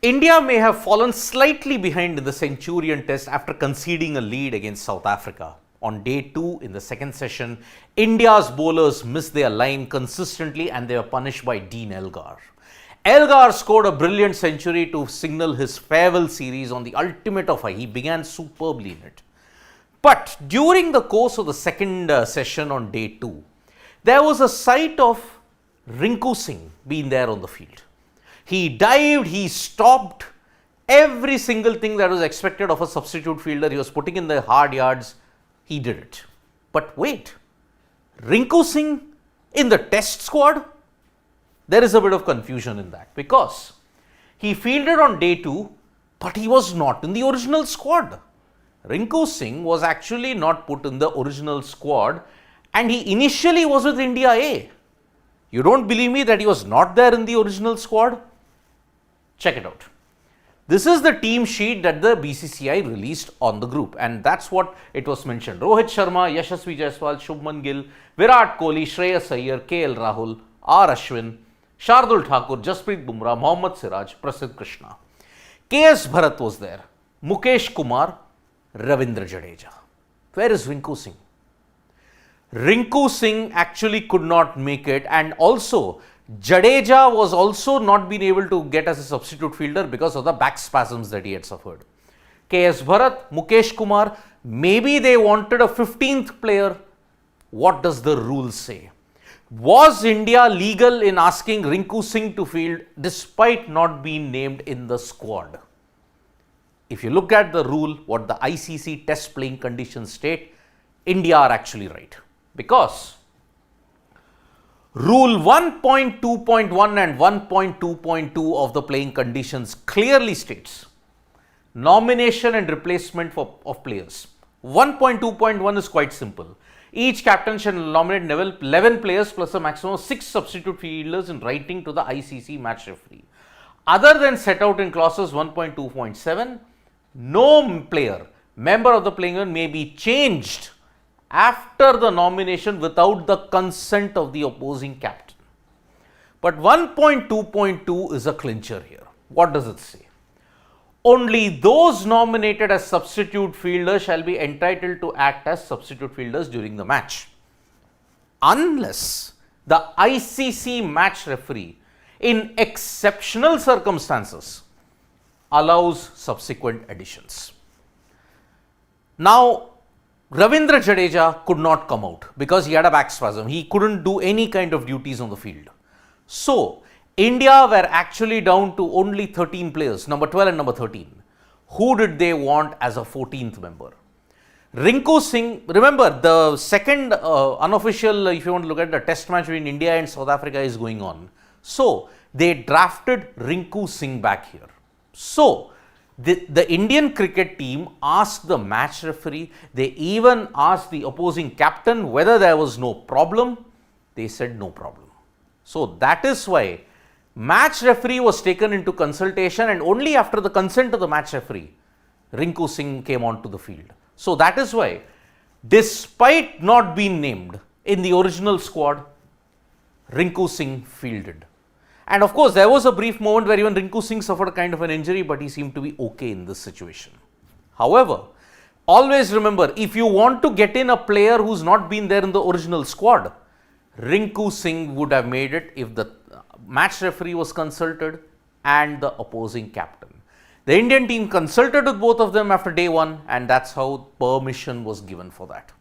India may have fallen slightly behind in the Centurion Test after conceding a lead against South Africa. On day 2 in the second session, India's bowlers missed their line consistently and they were punished by Dean Elgar. Elgar scored a brilliant century to signal his farewell series on the ultimate of high. He began superbly in it. But during the course of the second session on day 2, there was a sight of Rinku Singh being there on the field. He dived, he stopped, every single thing that was expected of a substitute fielder. He was putting in the hard yards. He did it. But wait, Rinku Singh in the test squad? There is a bit of confusion in that because he fielded on day 2, but he was not in the original squad. Rinku Singh was actually not put in the original squad and he initially was with India A. You don't believe me that he was not there in the original squad? Check it out. This is the team sheet that the BCCI released on the group and that's what it was mentioned. Rohit Sharma, Yashasvi Jaiswal, Shubman Gill, Virat Kohli, Shreyas Iyer, KL Rahul, R. Ashwin, Shardul Thakur, Jasprit Bumrah, Mohammad Siraj, Prasidh Krishna. KS Bharat was there, Mukesh Kumar, Ravindra Jadeja. Where is Rinku Singh? Rinku Singh actually could not make it and also Jadeja was also not been able to get as a substitute fielder because of the back spasms that he had suffered. KS Bharat, Mukesh Kumar, maybe they wanted a 15th player. What does the rule say? Was India legal in asking Rinku Singh to field despite not being named in the squad? If you look at the rule, what the ICC test playing conditions state, India are actually right. Because Rule 1.2.1 and 1.2.2 of the playing conditions clearly states nomination and replacement of players. 1.2.1 is quite simple. Each captain shall nominate 11 players plus a maximum of 6 substitute fielders in writing to the ICC match referee. Other than set out in clauses 1.2.7, no player, member of the playing 11 may be changed after the nomination without the consent of the opposing captain. But 1.2.2 is a clincher here. What does it say? Only those nominated as substitute fielders shall be entitled to act as substitute fielders during the match, unless the ICC match referee in exceptional circumstances allows subsequent additions. Now, Ravindra Jadeja could not come out because he had a back spasm. He couldn't do any kind of duties on the field. So, India were actually down to only 13 players, number 12 and number 13. Who did they want as a 14th member? Rinku Singh, remember the second unofficial, if you want to look at the test match between India and South Africa is going on. So, they drafted Rinku Singh back here. So, the Indian cricket team asked the match referee, they even asked the opposing captain whether there was no problem. They said no problem. So, that is why match referee was taken into consultation and only after the consent of the match referee, Rinku Singh came onto the field. So, that is why despite not being named in the original squad, Rinku Singh fielded. And of course, there was a brief moment where even Rinku Singh suffered a kind of an injury, but he seemed to be okay in this situation. However, always remember, if you want to get in a player who's not been there in the original squad, Rinku Singh would have made it if the match referee was consulted and the opposing captain. The Indian team consulted with both of them after day 1 and that's how permission was given for that.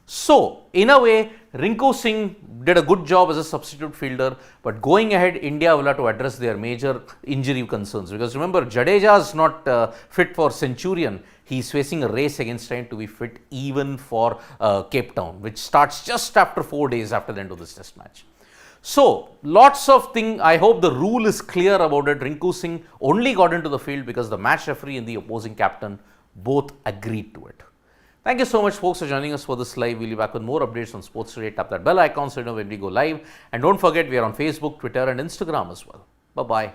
So, in a way, Rinku Singh did a good job as a substitute fielder, but going ahead, India will have to address their major injury concerns because remember, Jadeja is not fit for Centurion. He is facing a race against time to be fit even for Cape Town, which starts just after 4 days after the end of this test match. So, lots of things. I hope the rule is clear about it. Rinku Singh only got into the field because the match referee and the opposing captain both agreed to it. Thank you so much folks for joining us for this live. We'll be back with more updates on Sports Today. Tap that bell icon so you know when we go live. And don't forget, we are on Facebook, Twitter and Instagram as well. Bye-bye.